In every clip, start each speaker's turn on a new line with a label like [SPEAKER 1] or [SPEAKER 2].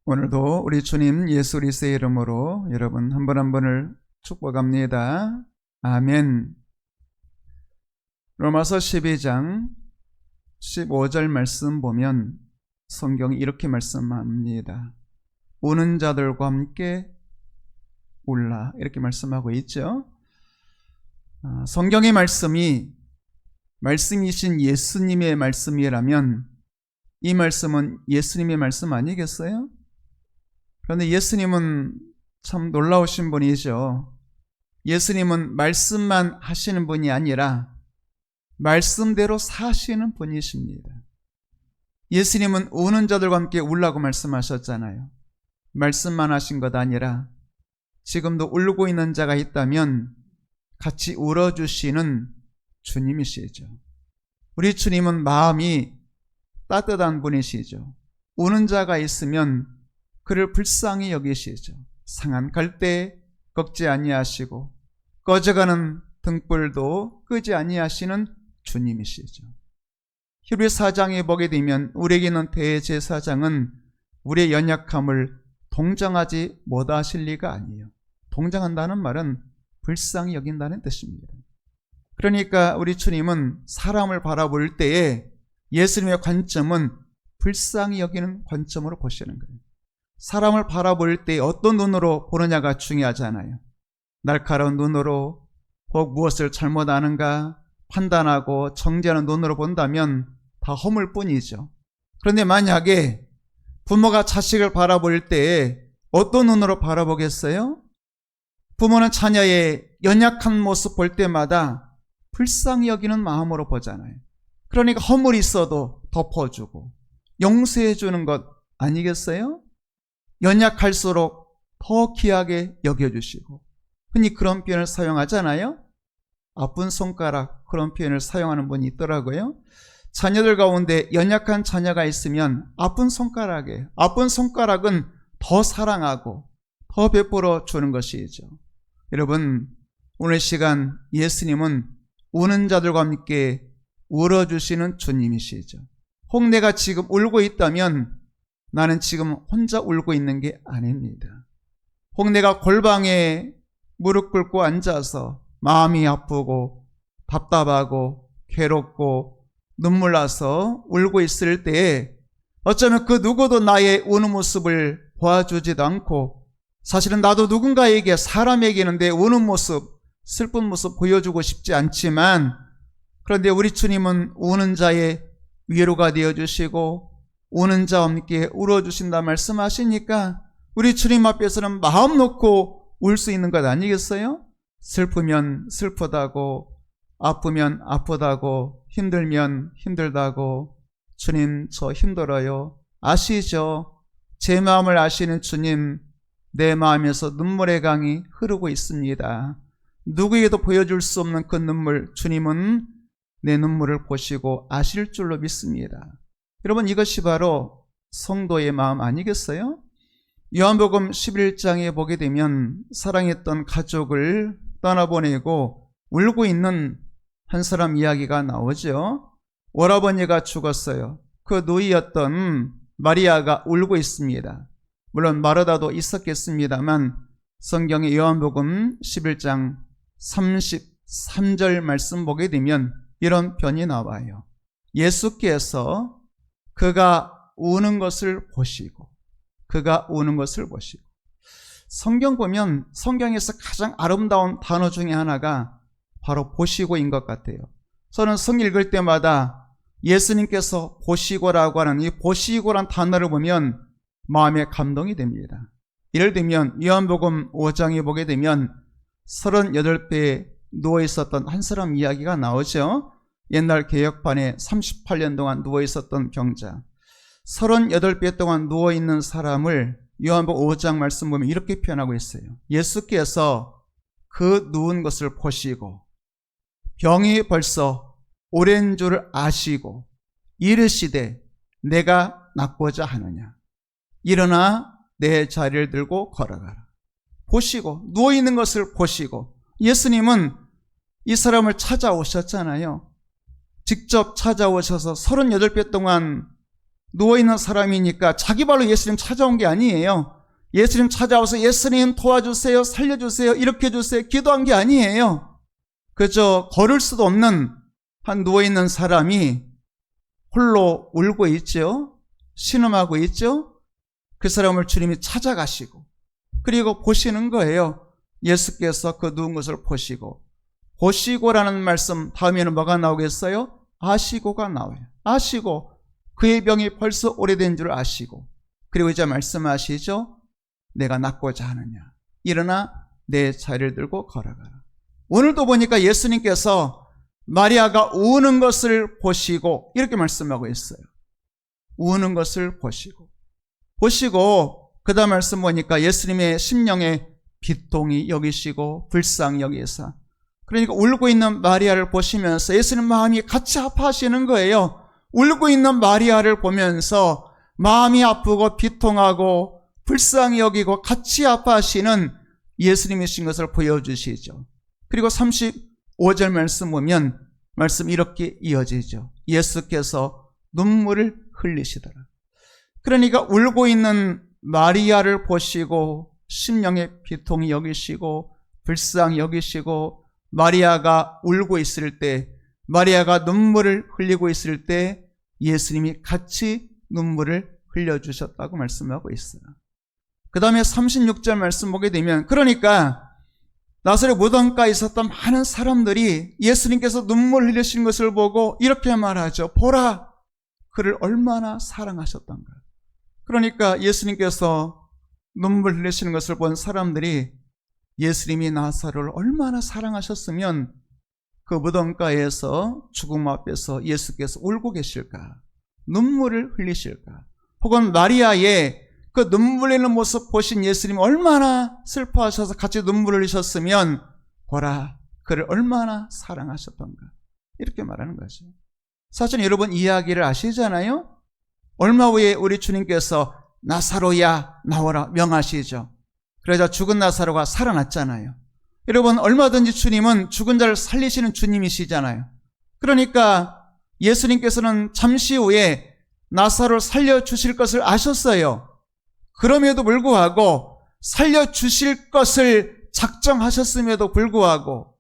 [SPEAKER 1] 오늘도 우리 주님 예수 그리스도의 이름으로 여러분 한 분 한 분을 축복합니다. 아멘. 로마서 12장 15절 말씀 보면 성경이 이렇게 말씀합니다. 우는 자들과 함께 울라, 이렇게 말씀하고 있죠. 성경의 말씀이신 예수님의 말씀이라면 이 말씀은 예수님의 말씀 아니겠어요? 그런데 예수님은 참 놀라우신 분이죠. 예수님은 말씀만 하시는 분이 아니라 말씀대로 사시는 분이십니다. 예수님은 우는 자들과 함께 울라고 말씀하셨잖아요. 말씀만 하신 것 아니라 지금도 울고 있는 자가 있다면 같이 울어주시는 주님이시죠. 우리 주님은 마음이 따뜻한 분이시죠. 우는 자가 있으면 그를 불쌍히 여기시죠. 상한 갈대 꺾지 아니하시고 꺼져가는 등불도 끄지 아니하시는 주님이시죠. 히브리 4장에 보게 되면 우리에게 있는 대제사장은 우리의 연약함을 동정하지 못하실 리가 아니에요. 동정한다는 말은 불쌍히 여긴다는 뜻입니다. 그러니까 우리 주님은 사람을 바라볼 때에 예수님의 관점은 불쌍히 여기는 관점으로 보시는 거예요. 사람을 바라볼 때 어떤 눈으로 보느냐가 중요하잖아요. 날카로운 눈으로 혹 무엇을 잘못하는가 판단하고 정죄하는 눈으로 본다면 다 허물 뿐이죠. 그런데 만약에 부모가 자식을 바라볼 때 어떤 눈으로 바라보겠어요? 부모는 자녀의 연약한 모습 볼 때마다 불쌍히 여기는 마음으로 보잖아요. 그러니까 허물이 있어도 덮어주고 용서해 주는 것 아니겠어요? 연약할수록 더 귀하게 여겨주시고, 흔히 그런 표현을 사용하잖아요. 아픈 손가락, 그런 표현을 사용하는 분이 있더라고요. 자녀들 가운데 연약한 자녀가 있으면 아픈 손가락은 더 사랑하고 더 베풀어 주는 것이죠. 여러분, 오늘 시간 예수님은 우는 자들과 함께 울어주시는 주님이시죠. 혹 내가 지금 울고 있다면 나는 지금 혼자 울고 있는 게 아닙니다. 혹 내가 골방에 무릎 꿇고 앉아서 마음이 아프고 답답하고 괴롭고 눈물 나서 울고 있을 때에 어쩌면 그 누구도 나의 우는 모습을 보아주지도 않고, 사실은 나도 누군가에게, 사람에게는 내 우는 모습, 슬픈 모습 보여주고 싶지 않지만, 그런데 우리 주님은 우는 자의 위로가 되어주시고 우는 자와 함께 울어주신다 말씀하시니까 우리 주님 앞에서는 마음 놓고 울 수 있는 것 아니겠어요? 슬프면 슬프다고, 아프면 아프다고, 힘들면 힘들다고, 주님 저 힘들어요, 아시죠? 제 마음을 아시는 주님, 내 마음에서 눈물의 강이 흐르고 있습니다. 누구에게도 보여줄 수 없는 그 눈물, 주님은 내 눈물을 보시고 아실 줄로 믿습니다. 여러분, 이것이 바로 성도의 마음 아니겠어요? 요한복음 11장에 보게 되면 사랑했던 가족을 떠나보내고 울고 있는 한 사람 이야기가 나오죠. 오라버니가 죽었어요. 그 노이였던 마리아가 울고 있습니다. 물론 마르다도 있었겠습니다만 성경의 요한복음 11장 33절 말씀 보게 되면 이런 편이 나와요. 예수께서 그가 우는 것을 보시고, 성경 보면 성경에서 가장 아름다운 단어 중에 하나가 바로 보시고인 것 같아요. 저는 성경 읽을 때마다 예수님께서 보시고라고 하는 이 보시고란 단어를 보면 마음에 감동이 됩니다. 예를 들면 요한복음 5장에 보게 되면 38배에 누워있었던 한 사람 이야기가 나오죠. 옛날 개혁판에 38년 동안 누워있었던 병자, 38배 동안 누워있는 사람을 요한복음 5장 말씀 보면 이렇게 표현하고 있어요. 예수께서 그 누운 것을 보시고 병이 벌써 오랜 줄 아시고 이르시되 내가 낫고자 하느냐, 일어나 내 자리를 들고 걸어가라. 보시고, 누워있는 것을 보시고, 예수님은 이 사람을 찾아오셨잖아요. 직접 찾아오셔서 38배 동안 누워있는 사람이니까 자기 발로 예수님 찾아온 게 아니에요. 예수님 찾아와서 예수님 도와주세요, 살려주세요, 이렇게 해주세요 기도한 게 아니에요. 그저 걸을 수도 없는 한 누워있는 사람이 홀로 울고 있죠. 신음하고 있죠. 그 사람을 주님이 찾아가시고 그리고 보시는 거예요. 예수께서 그 누운 것을 보시고라는 말씀 다음에는 뭐가 나오겠어요? 아시고가 나와요. 아시고 그의 병이 벌써 오래된 줄 아시고 그리고 이제 말씀하시죠. 내가 낫고자 하느냐 일어나 내 자리를 들고 걸어가라. 오늘도 보니까 예수님께서 마리아가 우는 것을 보시고 이렇게 말씀하고 있어요. 우는 것을 보시고 그 다음 말씀 보니까 예수님의 심령에 비통이 여기시고 불쌍히 여기사 그러니까 울고 있는 마리아를 보시면서 예수님 마음이 같이 아파하시는 거예요. 울고 있는 마리아를 보면서 마음이 아프고 비통하고 불쌍히 여기고 같이 아파하시는 예수님이신 것을 보여주시죠. 그리고 35절 말씀 보면 말씀 이렇게 이어지죠. 예수께서 눈물을 흘리시더라. 그러니까 울고 있는 마리아를 보시고 심령의 비통이 여기시고 불쌍히 여기시고 마리아가 울고 있을 때 마리아가 눈물을 흘리고 있을 때 예수님이 같이 눈물을 흘려주셨다고 말씀하고 있어요. 그 다음에 36절 말씀 보게 되면 그러니까 나사렛 무덤가에 있었던 많은 사람들이 예수님께서 눈물 흘리신 것을 보고 이렇게 말하죠. 보라 그를 얼마나 사랑하셨던가. 그러니까 예수님께서 눈물 흘리시는 것을 본 사람들이 예수님이 나사로를 얼마나 사랑하셨으면 그 무덤가에서 죽음 앞에서 예수께서 울고 계실까, 눈물을 흘리실까, 혹은 마리아의 그 눈물 흘리는 모습 보신 예수님이 얼마나 슬퍼하셔서 같이 눈물을 흘리셨으면 보라 그를 얼마나 사랑하셨던가 이렇게 말하는 거죠. 사실 여러분 이야기를 아시잖아요. 얼마 후에 우리 주님께서 나사로야 나오라 명하시죠. 그러자 죽은 나사로가 살아났잖아요. 여러분 얼마든지 주님은 죽은 자를 살리시는 주님이시잖아요. 그러니까 예수님께서는 잠시 후에 나사로를 살려주실 것을 아셨어요. 그럼에도 불구하고 살려주실 것을 작정하셨음에도 불구하고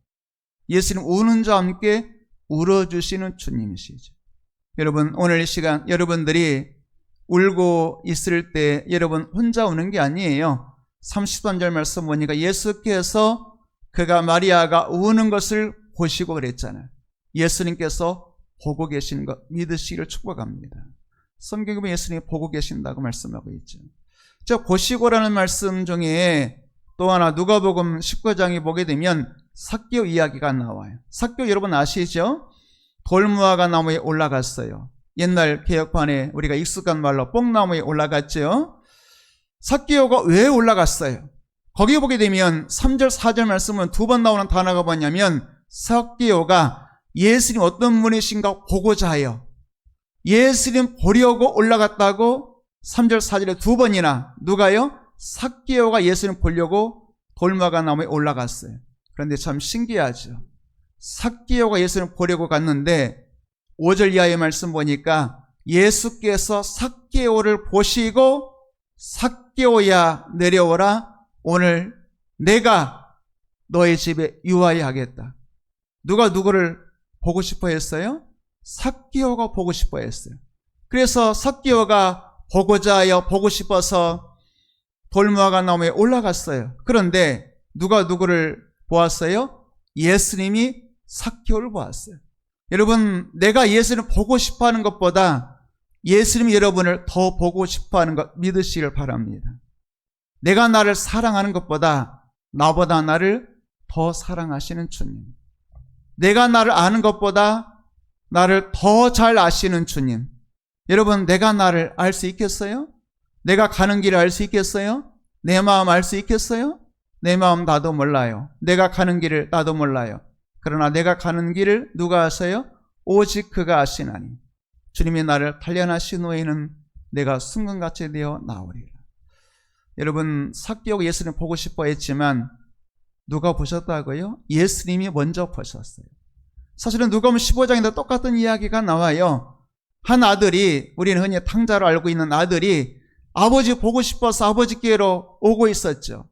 [SPEAKER 1] 예수님 우는 자와 함께 울어주시는 주님이시죠. 여러분 오늘 이 시간 여러분들이 울고 있을 때 여러분 혼자 우는 게 아니에요. 33절 말씀 보니까 예수께서 그가 마리아가 우는 것을 보시고 그랬잖아요. 예수님께서 보고 계시는 것 믿으시기를 축복합니다. 성경에 보면 예수님이 보고 계신다고 말씀하고 있죠. 저 보시고라는 말씀 중에 또 하나 누가복음 19장에 보게 되면 삭개오 이야기가 나와요. 삭개오 여러분 아시죠? 돌무화과 나무에 올라갔어요. 옛날 개혁판에 우리가 익숙한 말로 뽕나무에 올라갔죠. 삭개오가 왜 올라갔어요? 거기 보게 되면 3절 4절 말씀은 두 번 나오는 단어가 뭐냐면 삭개오가 예수님 어떤 분이신가 보고자 해요. 예수님 보려고 올라갔다고 3절 4절에 두 번이나 누가요? 삭개오가 예수님 보려고 돌무화과 나무에 올라갔어요. 그런데 참 신기하죠. 삭개오가 예수님 보려고 갔는데 5절 이하의 말씀 보니까 예수께서 삭개오를 보시고 삭개오야 내려오라 오늘 내가 너의 집에 유하여 하겠다. 누가 누구를 보고 싶어 했어요? 삭개오가 보고 싶어 했어요. 그래서 삭개오가 보고자 하여 보고 싶어서 돌무화과 나무에 올라갔어요. 그런데 누가 누구를 보았어요? 예수님이 삭개오를 보았어요. 여러분 내가 예수님을 보고 싶어하는 것보다 예수님이 여러분을 더 보고 싶어하는 것 믿으시길 바랍니다. 내가 나를 사랑하는 것보다 나보다 나를 더 사랑하시는 주님, 내가 나를 아는 것보다 나를 더 잘 아시는 주님. 여러분 내가 나를 알 수 있겠어요? 내가 가는 길을 알 수 있겠어요? 내 마음 알 수 있겠어요? 내 마음 나도 몰라요. 내가 가는 길을 나도 몰라요. 그러나 내가 가는 길을 누가 아세요? 오직 그가 아시나니 주님이 나를 단련하신 후에는 내가 순금같이 되어 나오리라. 여러분 삭개오가 예수님 보고 싶어 했지만 누가 보셨다고요? 예수님이 먼저 보셨어요. 사실은 누가복음 15장에도 똑같은 이야기가 나와요. 한 아들이, 우리는 흔히 탕자로 알고 있는 아들이 아버지 보고 싶어서 아버지께로 오고 있었죠.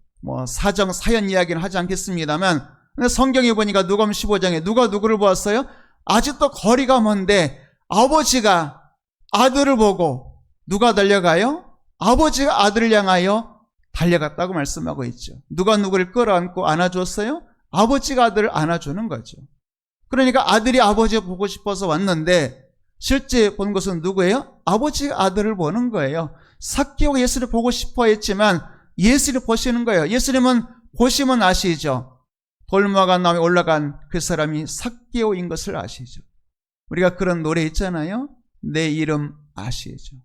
[SPEAKER 1] 사정, 사연 이야기는 하지 않겠습니다만, 성경에 보니까 누가복음 15장에 누가 누구를 보았어요? 아직도 거리가 먼데 아버지가 아들을 보고 누가 달려가요? 아버지가 아들을 향하여 달려갔다고 말씀하고 있죠. 누가 누구를 끌어안고 안아줬어요? 아버지가 아들을 안아주는 거죠. 그러니까 아들이 아버지를 보고 싶어서 왔는데 실제 본 것은 누구예요? 아버지가 아들을 보는 거예요. 삭개오가 예수를 보고 싶어 했지만 예수를 보시는 거예요. 예수님은 보시면 아시죠. 돌무화과 나무에 올라간 그 사람이 삭개오인 것을 아시죠. 우리가 그런 노래 있잖아요. 내 이름 아시죠.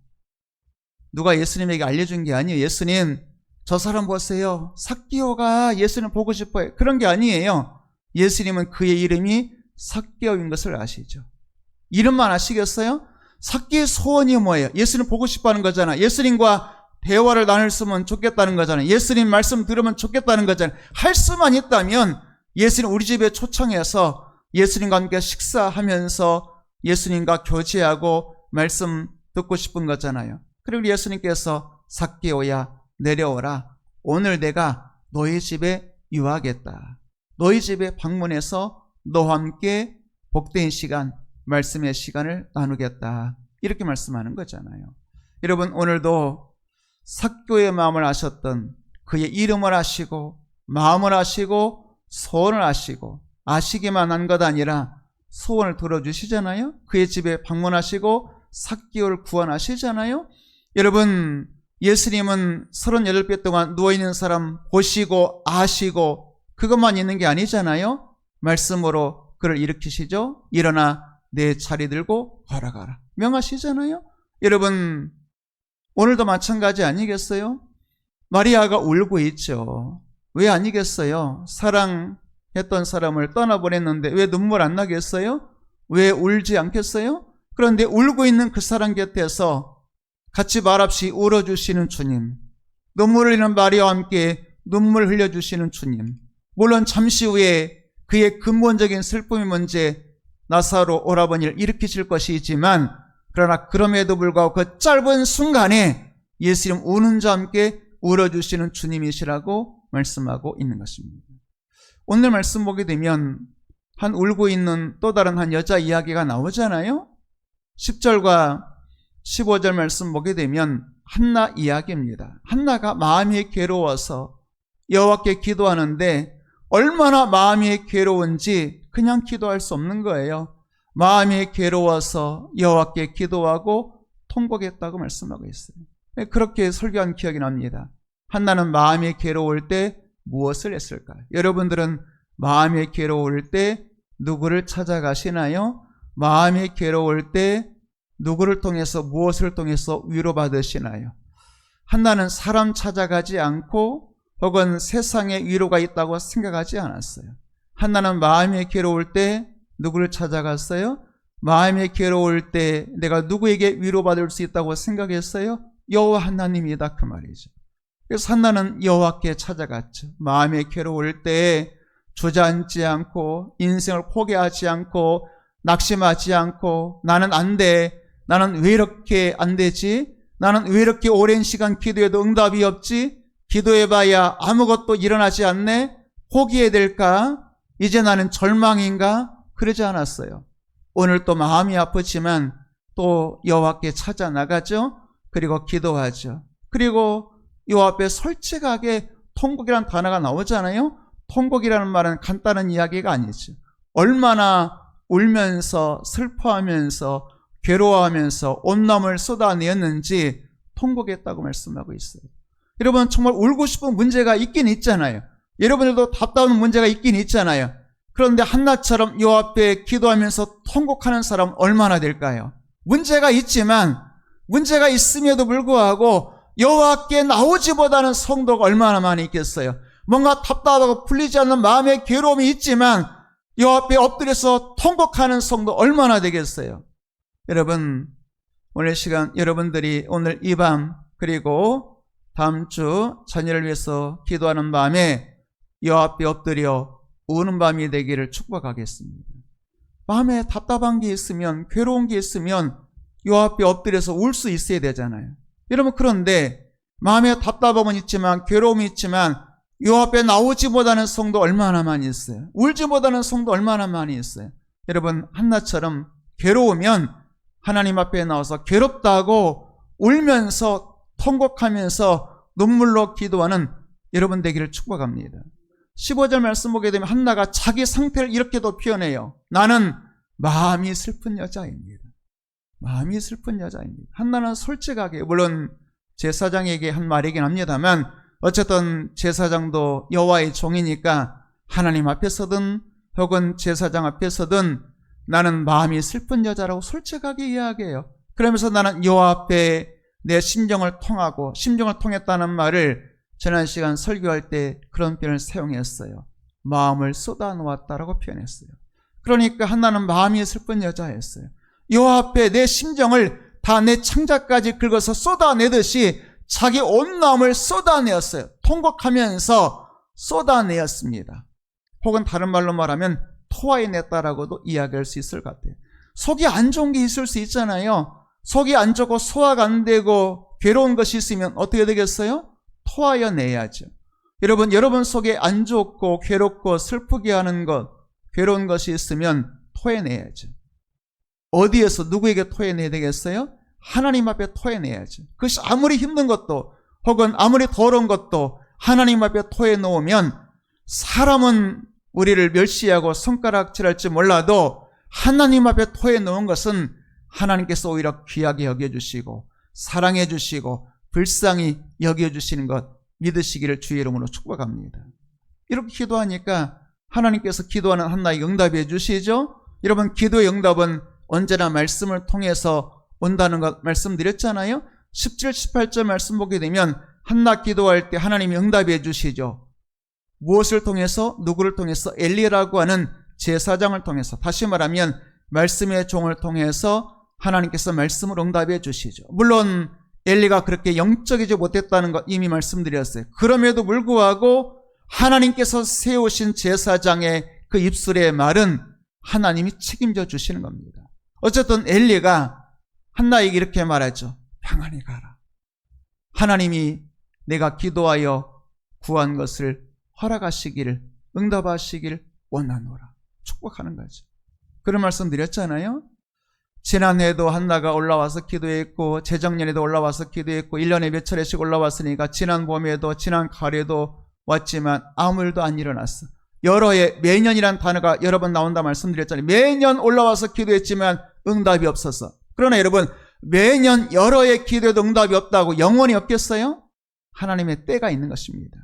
[SPEAKER 1] 누가 예수님에게 알려준 게 아니에요. 예수님, 저 사람 보세요. 삭개오가 예수님 보고 싶어요. 그런 게 아니에요. 예수님은 그의 이름이 삭개오인 것을 아시죠. 이름만 아시겠어요? 삭개오의 소원이 뭐예요? 예수님 보고 싶어하는 거잖아. 예수님과 대화를 나눴으면 좋겠다는 거잖아요. 예수님 말씀 들으면 좋겠다는 거잖아요. 할 수만 있다면 예수님 우리 집에 초청해서 예수님과 함께 식사하면서 예수님과 교제하고 말씀 듣고 싶은 거잖아요. 그리고 예수님께서 삭개오야 내려오라. 오늘 내가 너희 집에 유하겠다. 너희 집에 방문해서 너와 함께 복된 시간, 말씀의 시간을 나누겠다. 이렇게 말씀하는 거잖아요. 여러분, 오늘도 삭개오의 마음을 아셨던, 그의 이름을 아시고 마음을 아시고 소원을 아시고 아시기만 한 것 아니라 소원을 들어주시잖아요. 그의 집에 방문하시고 삭개오를 구원하시잖아요. 여러분, 예수님은 38배 동안 누워있는 사람 보시고 아시고 그것만 있는 게 아니잖아요. 말씀으로 그를 일으키시죠. 일어나 내 자리 들고 걸어가라 명하시잖아요. 여러분, 오늘도 마찬가지 아니겠어요? 마리아가 울고 있죠. 왜 아니겠어요? 사랑했던 사람을 떠나보냈는데 왜 눈물 안 나겠어요? 왜 울지 않겠어요? 그런데 울고 있는 그 사람 곁에서 같이 말없이 울어주시는 주님, 눈물을 흘리는 마리아와 함께 눈물 흘려주시는 주님, 물론 잠시 후에 그의 근본적인 슬픔이 뭔지 나사로 오라버니를 일으키실 것이지만, 그러나 그럼에도 불구하고 그 짧은 순간에 예수님 우는 자와 함께 울어주시는 주님이시라고 말씀하고 있는 것입니다. 오늘 말씀 보게 되면 한 울고 있는 또 다른 한 여자 이야기가 나오잖아요. 10절과 15절 말씀 보게 되면 한나 이야기입니다. 한나가 마음이 괴로워서 여호와께 기도하는데 얼마나 마음이 괴로운지 그냥 기도할 수 없는 거예요. 마음이 괴로워서 여호와께 기도하고 통곡했다고 말씀하고 있어요. 그렇게 설교한 기억이 납니다. 한나는 마음이 괴로울 때 무엇을 했을까? 여러분들은 마음이 괴로울 때 누구를 찾아가시나요? 마음이 괴로울 때 누구를 통해서, 무엇을 통해서 위로받으시나요? 한나는 사람 찾아가지 않고 혹은 세상에 위로가 있다고 생각하지 않았어요. 한나는 마음이 괴로울 때 누구를 찾아갔어요? 마음이 괴로울 때 내가 누구에게 위로받을 수 있다고 생각했어요? 여호와 하나님이다, 그 말이죠. 그래서 한나는 여호와께 찾아갔죠. 마음이 괴로울 때 주저앉지 않고 인생을 포기하지 않고 낙심하지 않고 나는 안 돼, 나는 왜 이렇게 안 되지, 나는 왜 이렇게 오랜 시간 기도해도 응답이 없지, 기도해봐야 아무것도 일어나지 않네, 포기해야 될까, 이제 나는 절망인가, 그러지 않았어요. 오늘 또 마음이 아프지만 또 여호와께 찾아 나가죠. 그리고 기도하죠. 그리고 여호와 앞에 솔직하게 통곡이라는 단어가 나오잖아요. 통곡이라는 말은 간단한 이야기가 아니죠. 얼마나 울면서 슬퍼하면서 괴로워하면서 온몸을 쏟아내었는지 통곡했다고 말씀하고 있어요. 여러분, 정말 울고 싶은 문제가 있긴 있잖아요. 여러분들도 답답한 문제가 있긴 있잖아요. 그런데 한나처럼 여호와 앞에 기도하면서 통곡하는 사람 얼마나 될까요? 문제가 있지만 문제가 있음에도 불구하고 여호와께 나오지보다는 성도가 얼마나 많이 있겠어요. 뭔가 답답하고 풀리지 않는 마음의 괴로움이 있지만 여호와 앞에 엎드려서 통곡하는 성도 얼마나 되겠어요. 여러분, 오늘 시간 여러분들이 오늘 이 밤 그리고 다음 주 자녀를 위해서 기도하는 밤에 여호와 앞에 엎드려 우는 밤이 되기를 축복하겠습니다. 마음에 답답한 게 있으면, 괴로운 게 있으면 요 앞에 엎드려서 울 수 있어야 되잖아요. 여러분, 그런데 마음에 답답함은 있지만, 괴로움이 있지만, 요 앞에 나오지 못하는 성도 얼마나 많이 있어요. 울지 못하는 성도 얼마나 많이 있어요. 여러분, 한나처럼 괴로우면 하나님 앞에 나와서 괴롭다고 울면서 통곡하면서 눈물로 기도하는 여러분 되기를 축복합니다. 15절 말씀 보게 되면 한나가 자기 상태를 이렇게도 표현해요. 나는 마음이 슬픈 여자입니다. 마음이 슬픈 여자입니다. 한나는 솔직하게, 물론 제사장에게 한 말이긴 합니다만 어쨌든 제사장도 여호와의 종이니까 하나님 앞에서든 혹은 제사장 앞에서든 나는 마음이 슬픈 여자라고 솔직하게 이야기해요. 그러면서 나는 여호와 앞에 내 심정을 통하고, 심정을 통했다는 말을 지난 시간 설교할 때 그런 표현을 사용했어요. 마음을 쏟아놓았다라고 표현했어요. 그러니까 한나는 마음이 슬픈 여자였어요. 여호와 앞에 내 심정을 다 내 창자까지 긁어서 쏟아내듯이 자기 온 마음을 쏟아내었어요. 통곡하면서 쏟아내었습니다. 혹은 다른 말로 말하면 토해냈다라고도 이야기할 수 있을 것 같아요. 속이 안 좋은 게 있을 수 있잖아요. 속이 안 좋고 소화가 안 되고 괴로운 것이 있으면 어떻게 되겠어요? 토하여내야죠. 여러분 속에 안 좋고 괴롭고 슬프게 하는 것, 괴로운 것이 있으면 토해내야죠. 어디에서 누구에게 토해내야 되겠어요? 하나님 앞에 토해내야죠. 그것이 아무리 힘든 것도 혹은 아무리 더러운 것도 하나님 앞에 토해놓으면, 사람은 우리를 멸시하고 손가락질할지 몰라도 하나님 앞에 토해놓은 것은 하나님께서 오히려 귀하게 여겨주시고 사랑해 주시고 불쌍히 여겨주시는 것 믿으시기를 주의 이름으로 축복합니다. 이렇게 기도하니까 하나님께서 기도하는 한나에게 응답해 주시죠. 여러분, 기도의 응답은 언제나 말씀을 통해서 온다는 것 말씀드렸잖아요. 17, 18절 말씀 보게 되면 한나 기도할 때 하나님이 응답해 주시죠. 무엇을 통해서? 누구를 통해서? 엘리라고 하는 제사장을 통해서, 다시 말하면 말씀의 종을 통해서 하나님께서 말씀을 응답해 주시죠. 물론 엘리가 그렇게 영적이지 못했다는 것 이미 말씀드렸어요. 그럼에도 불구하고 하나님께서 세우신 제사장의 그 입술의 말은 하나님이 책임져 주시는 겁니다. 어쨌든 엘리가 한나에게 이렇게 말하죠. 평안히 가라. 하나님이 내가 기도하여 구한 것을 허락하시기를, 응답하시기를 원하노라. 축복하는 거죠. 그런 말씀 드렸잖아요. 지난해에도 한나가 올라와서 기도했고, 재작년에도 올라와서 기도했고, 1년에 몇 차례씩 올라왔으니까 지난 봄에도 지난 가을에도 왔지만 아무 일도 안 일어났어. 여러 해, 매년이란 단어가 여러 번 나온다 말씀드렸잖아요. 매년 올라와서 기도했지만 응답이 없었어. 그러나 여러분, 매년 여러 해 기도해도 응답이 없다고 영원히 없겠어요? 하나님의 때가 있는 것입니다.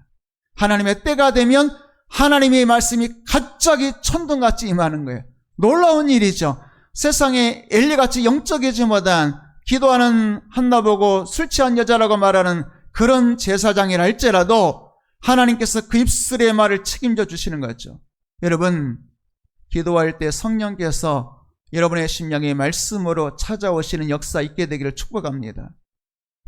[SPEAKER 1] 하나님의 때가 되면 하나님의 말씀이 갑자기 천둥같이 임하는 거예요. 놀라운 일이죠. 세상에 엘리같이 영적이지 못한, 기도하는 한나 보고 술 취한 여자라고 말하는 그런 제사장이라 할지라도 하나님께서 그 입술의 말을 책임져 주시는 거죠. 여러분, 기도할 때 성령께서 여러분의 심령의 말씀으로 찾아오시는 역사 있게 되기를 축복합니다.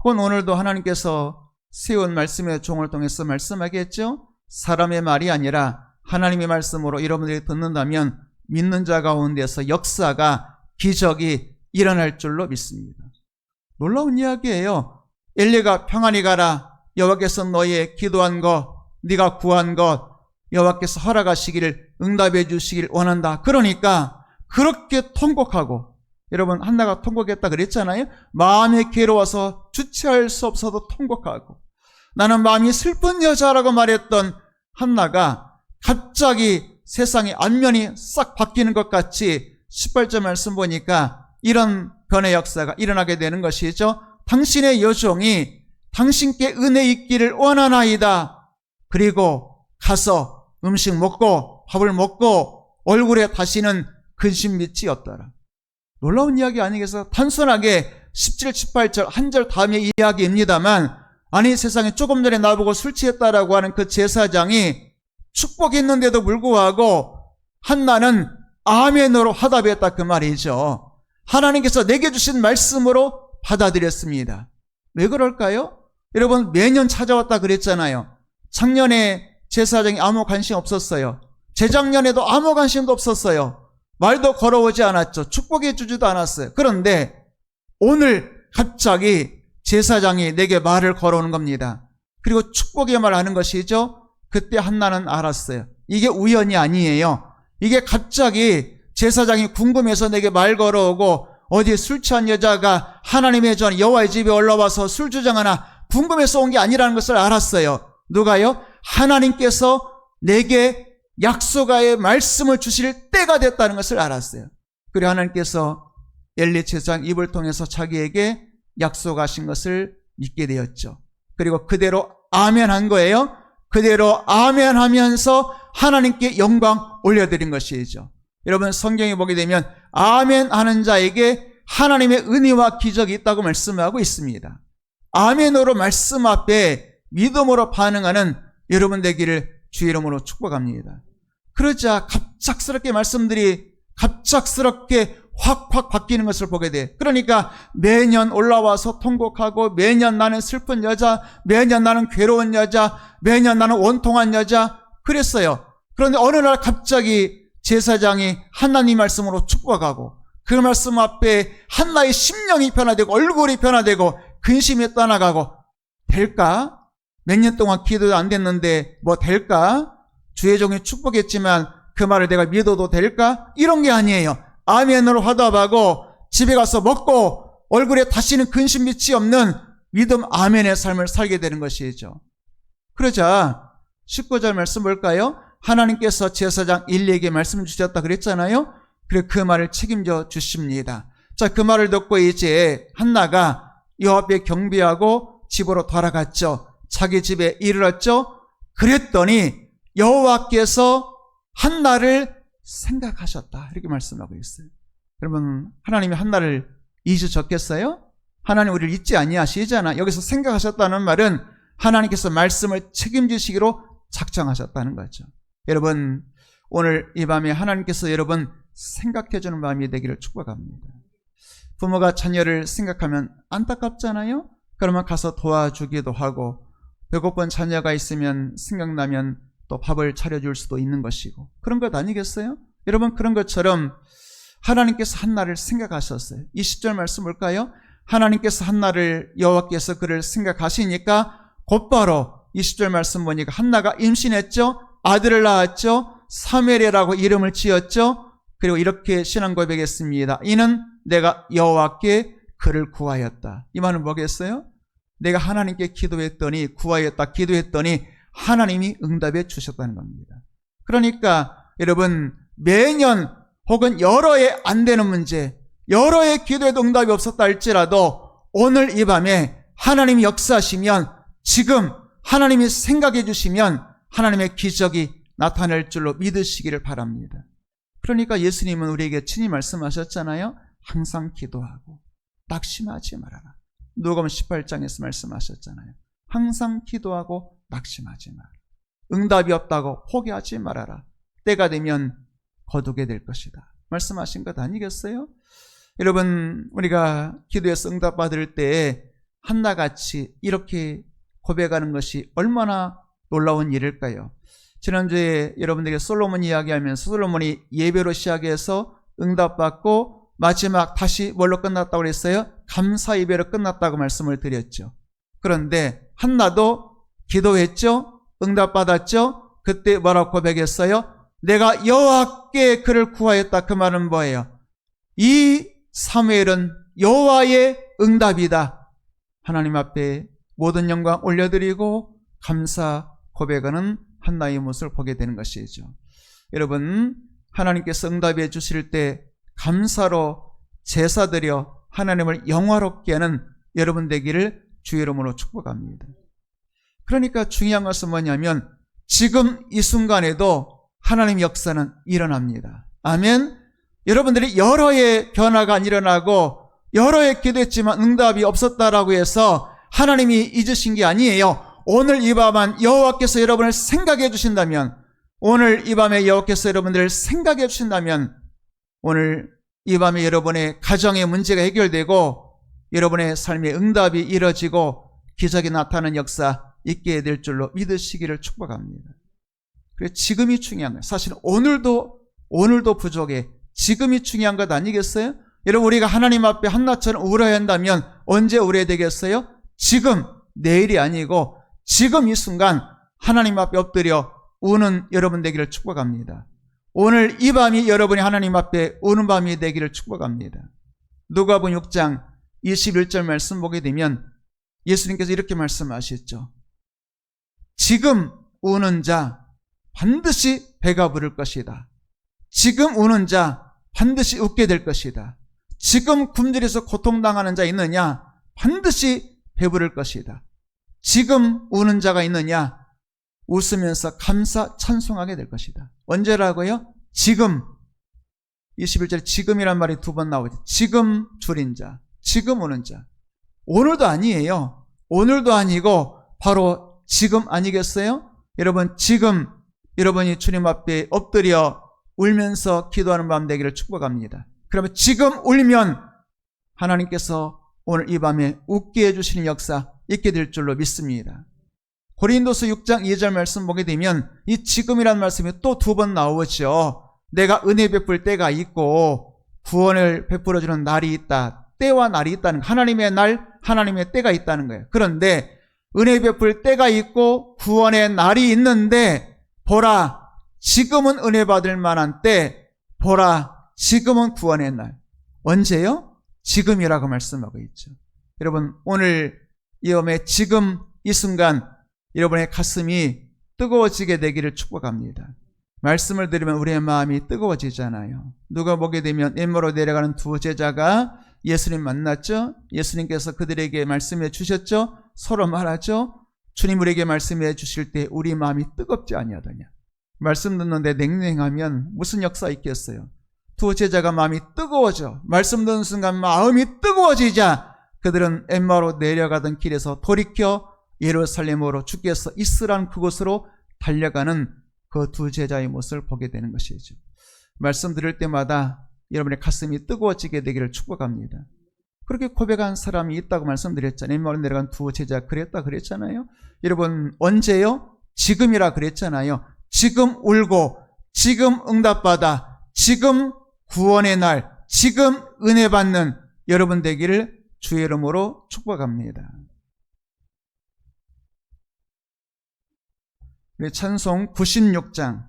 [SPEAKER 1] 혹은 오늘도 하나님께서 세운 말씀의 종을 통해서 말씀하겠죠. 사람의 말이 아니라 하나님의 말씀으로 여러분들이 듣는다면 믿는 자 가운데서 역사가, 기적이 일어날 줄로 믿습니다. 놀라운 이야기예요. 엘리가 평안히 가라. 여호와께서 너의 기도한 것, 네가 구한 것 여호와께서 허락하시기를, 응답해 주시기를 원한다. 그러니까 그렇게 통곡하고, 여러분 한나가 통곡했다 그랬잖아요. 마음이 괴로워서 주체할 수 없어도 통곡하고, 나는 마음이 슬픈 여자라고 말했던 한나가 갑자기 세상의 안면이 싹 바뀌는 것 같이 18절 말씀 보니까 이런 변의 역사가 일어나게 되는 것이죠. 당신의 여종이 당신께 은혜 있기를 원하나이다. 그리고 가서 음식 먹고 밥을 먹고 얼굴에 다시는 근심 밑이 없더라. 놀라운 이야기 아니겠어요? 단순하게 17, 18절 한 절 다음의 이야기입니다만, 아니 세상에 조금 전에 나보고 술 취했다라고 하는 그 제사장이 축복했는데도 불구하고 한나는 아멘으로 화답했다 그 말이죠. 하나님께서 내게 주신 말씀으로 받아들였습니다. 왜 그럴까요? 여러분, 매년 찾아왔다 그랬잖아요. 작년에 제사장이 아무 관심 없었어요. 재작년에도 아무 관심도 없었어요. 말도 걸어오지 않았죠. 축복해 주지도 않았어요. 그런데 오늘 갑자기 제사장이 내게 말을 걸어오는 겁니다. 그리고 축복의 말을 하는 것이죠. 그때 한나는 알았어요. 이게 우연이 아니에요. 이게 갑자기 제사장이 궁금해서 내게 말 걸어오고 어디 술 취한 여자가 하나님의 전 여호와의 집에 올라와서 술 주장하나 궁금해서 온 게 아니라는 것을 알았어요. 누가요? 하나님께서 내게 약속의 말씀을 주실 때가 됐다는 것을 알았어요. 그리고 하나님께서 엘리 제사장 입을 통해서 자기에게 약속하신 것을 믿게 되었죠. 그리고 그대로 아멘한 거예요. 그대로 아멘하면서 하나님께 영광 올려드린 것이죠. 여러분, 성경에 보게 되면 아멘하는 자에게 하나님의 은혜와 기적이 있다고 말씀하고 있습니다. 아멘으로 말씀 앞에 믿음으로 반응하는 여러분 되기를 주의 이름으로 축복합니다. 그러자 갑작스럽게 말씀들이 갑작스럽게 확 바뀌는 것을 보게 돼. 그러니까 매년 올라와서 통곡하고, 매년 나는 슬픈 여자, 매년 나는 괴로운 여자, 매년 나는 원통한 여자, 그랬어요. 그런데 어느 날 갑자기 제사장이 하나님 말씀으로 축복하고, 그 말씀 앞에 한나의 심령이 변화되고 얼굴이 변화되고 근심이 떠나가고, 될까? 몇 년 동안 기도도 안 됐는데 뭐 될까? 주의 종이 축복했지만 그 말을 내가 믿어도 될까? 이런 게 아니에요. 아멘으로 화답하고 집에 가서 먹고 얼굴에 다시는 근심 밑이 없는 믿음 아멘의 삶을 살게 되는 것이죠. 그러자 19절 말씀 볼까요? 하나님께서 제사장 일리에게 말씀을 주셨다 그랬잖아요. 그래, 그 말을 책임져 주십니다. 자, 그 말을 듣고 이제 한나가 여호와 앞에 경배하고 집으로 돌아갔죠. 자기 집에 이르렀죠. 그랬더니 여호와께서 한나를 생각하셨다, 이렇게 말씀하고 있어요. 여러분, 하나님이 한나를 잊으셨겠어요? 하나님 우리를 잊지 아니하시잖아. 여기서 생각하셨다는 말은 하나님께서 말씀을 책임지시기로 작정하셨다는 거죠. 여러분, 오늘 이 밤에 하나님께서 여러분 생각해주는 마음이 되기를 축복합니다. 부모가 자녀를 생각하면 안타깝잖아요. 그러면 가서 도와주기도 하고, 배고픈 자녀가 있으면 생각나면 또 밥을 차려줄 수도 있는 것이고, 그런 것 아니겠어요? 여러분, 그런 것처럼 하나님께서 한나를 생각하셨어요. 20절 말씀 볼까요? 하나님께서 한나를, 여호와께서 그를 생각하시니까 곧바로 20절 말씀 보니까 한나가 임신했죠. 아들을 낳았죠. 사무엘이라고 이름을 지었죠. 그리고 이렇게 신앙 고백했습니다. 이는 내가 여호와께 그를 구하였다. 이 말은 뭐겠어요? 내가 하나님께 기도했더니, 구하였다, 기도했더니 하나님이 응답해 주셨다는 겁니다. 그러니까 여러분, 매년 혹은 여러 해 안 되는 문제, 여러 해 기도해도 응답이 없었다 할지라도 오늘 이 밤에 하나님이 역사하시면, 지금 하나님이 생각해 주시면 하나님의 기적이 나타날 줄로 믿으시기를 바랍니다. 그러니까 예수님은 우리에게 친히 말씀하셨잖아요. 항상 기도하고 낙심하지 말아라. 누가복음 18장에서 말씀하셨잖아요. 항상 기도하고 낙심하지 마라. 응답이 없다고 포기하지 말아라. 때가 되면 거두게 될 것이다. 말씀하신 것 아니겠어요? 여러분, 우리가 기도해서 응답받을 때 한나같이 이렇게 고백하는 것이 얼마나 놀라운 일일까요? 지난주에 여러분들에게 솔로몬 이야기하면서 솔로몬이 예배로 시작해서 응답받고 마지막 다시 뭘로 끝났다고 그랬어요? 감사 예배로 끝났다고 말씀을 드렸죠. 그런데 한나도 기도했죠? 응답받았죠? 그때 뭐라고 고백했어요? 내가 여호와께 그를 구하였다. 그 말은 뭐예요? 이 사무엘은 여호와의 응답이다. 하나님 앞에 모든 영광 올려드리고 감사 고백하는 한나의 모습을 보게 되는 것이죠. 여러분, 하나님께서 응답해 주실 때 감사로 제사 드려 하나님을 영화롭게 하는 여러분 되기를 주의 이름으로 축복합니다. 그러니까 중요한 것은 뭐냐면 지금 이 순간에도 하나님의 역사는 일어납니다. 아멘. 여러분들이 여러 해의 변화가 안 일어나고 여러 해 기도했지만 응답이 없었다라고 해서 하나님이 잊으신 게 아니에요. 오늘 이 밤은 여호와께서 여러분을 생각해 주신다면, 오늘 이 밤에 여호와께서 여러분들을 생각해 주신다면, 오늘 이 밤에 여러분의 가정의 문제가 해결되고 여러분의 삶의 응답이 이루어지고 기적이 나타나는 역사 있게 될 줄로 믿으시기를 축복합니다. 그래서 지금이 중요한 거예요. 사실 오늘도 부족해. 지금이 중요한 것 아니겠어요? 여러분, 우리가 하나님 앞에 한나처럼 울어야 한다면 언제 울어야 되겠어요? 지금, 내일이 아니고 지금 이 순간 하나님 앞에 엎드려 우는 여러분 되기를 축복합니다. 오늘 이 밤이 여러분이 하나님 앞에 우는 밤이 되기를 축복합니다. 누가복음 6장 21절 말씀 보게 되면 예수님께서 이렇게 말씀하셨죠. 지금 우는 자 반드시 배가 부를 것이다. 지금 우는 자 반드시 웃게 될 것이다. 지금 굶주려서 고통당하는 자 있느냐? 반드시 배부를 것이다. 지금 우는 자가 있느냐? 웃으면서 감사 찬송하게 될 것이다. 언제라고요? 지금. 21절에 지금이란 말이 2번 나오죠. 지금 줄인 자, 지금 우는 자. 오늘도 아니에요. 오늘도 아니고 바로 지금 아니겠어요? 여러분, 지금 여러분이 주님 앞에 엎드려 울면서 기도하는 밤 되기를 축복합니다. 그러면 지금 울면 하나님께서 오늘 이 밤에 웃게 해주시는 역사 있게 될 줄로 믿습니다. 고린도서 6장 2절 말씀 보게 되면 이 지금이라는 말씀이 또 2번 나오죠. 내가 은혜 베풀 때가 있고 구원을 베풀어주는 날이 있다. 때와 날이 있다는 거예요. 하나님의 날, 하나님의 때가 있다는 거예요. 그런데 은혜 베풀 때가 있고 구원의 날이 있는데 보라, 지금은 은혜 받을 만한 때, 보라, 지금은 구원의 날. 언제요? 지금이라고 말씀하고 있죠. 여러분, 오늘 이 밤에 지금 이 순간 여러분의 가슴이 뜨거워지게 되기를 축복합니다. 말씀을 들으면 우리의 마음이 뜨거워지잖아요. 누가 보게 되면 엠마로 내려가는 2 제자가 예수님 만났죠. 예수님께서 그들에게 말씀해 주셨죠. 서로 말하죠. 주님 우리에게 말씀해 주실 때 우리 마음이 뜨겁지 아니하더냐. 말씀 듣는데 냉랭하면 무슨 역사 있겠어요. 2 제자가 마음이 뜨거워져. 말씀 듣는 순간 마음이 뜨거워지자 그들은 엠마로 내려가던 길에서 돌이켜 예루살렘으로 주께서 있으라는 그곳으로 달려가는 그 2 제자의 모습을 보게 되는 것이죠. 말씀 들을 때마다 여러분의 가슴이 뜨거워지게 되기를 축복합니다. 그렇게 고백한 사람이 있다고 말씀드렸잖아요. 엠마로 내려간 2 제자 그랬다 그랬잖아요. 여러분, 언제요? 지금이라 그랬잖아요. 지금 울고 지금 응답받아 지금 구원의 날, 지금 은혜 받는 여러분 되기를 주의 이름으로 축복합니다. 우리 찬송 96장